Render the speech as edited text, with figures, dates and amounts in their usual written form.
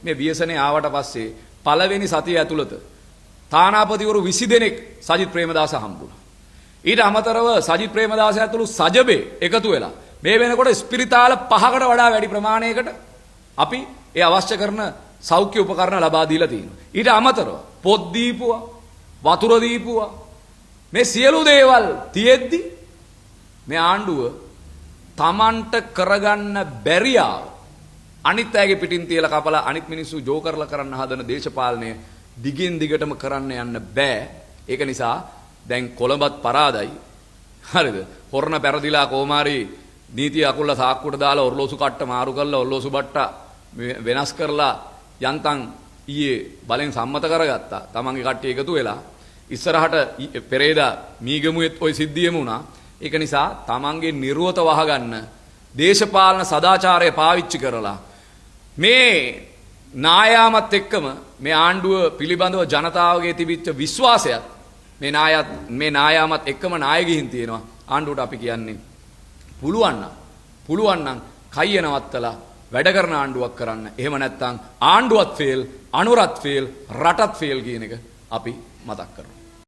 මේ ව්‍යසනේ ආවට පස්සේ පළවෙනි සතිය ඇතුළත තානාපතිවරු 20 දෙනෙක් සජිත් ප්‍රේමදාස හම්බුණා. ඊට අමතරව සජිත් ප්‍රේමදාස ඇතුළු සජබේ එකතු වෙලා මේ වෙනකොට ස්පිරිතාල 5කට වඩා වැඩි ප්‍රමාණයකට අපි ඒ අවශ්‍ය කරන සෞඛ්‍ය උපකරණ ලබා දීලා තියෙනවා. ඊට අමතරව පොත් දීපුවා, වතුර දීපුවා. මේ සියලු දේවල් තියෙද්දි මේ ආණ්ඩුව තමන්ට කරගන්න බැරියාව අනිත් අයගේ පිටින් තියලා කපලා අනිත් මිනිස්සු ජෝකර්ලා කරන්න හදන දේශපාලනය දිගින් දිගටම කරන්න යන්න බෑ. ඒක නිසා දැන් කොළඹත් පරාදයි. හරිද? හොරණ පෙරදිලා කොමාරි නීතිය අකුල්ලා සාක්කුවට දාලා ඔරලෝසු කට්ට මාරු කරලා ඔරලෝසු බට්ට වෙනස් කරලා යන්තම් ඊයේ බලෙන් සම්මත කරගත්තා. තමන්ගේ කට්ටිය එකතු වෙලා ඉස්සරහට පෙරේදා මීගමුවෙත් ওই සිද්ධියම වුණා. ඒක නිසා තමන්ගේ නිර්වත වහගන්න දේශපාලන සදාචාරය පාවිච්චි කරලා මේ නායාමත් එක්කම මේ ආණ්ඩුව පිළිබඳව ජනතාවගේ තිබිච්ච විශ්වාසයත් මේ නායාමත් එක්කම නාය ගිහින් තියෙනවා. ආණ්ඩුවට අපි කියන්නේ පුළුවන් නම් කයිය නවත්තලා වැඩ කරන ආණ්ඩුවක් කරන්න. එහෙම නැත්නම් ආණ්ඩුවත් ෆේල්, අනුරත් ෆේල්, රටත් ෆේල් කියන එක අපි මතක් කරනවා.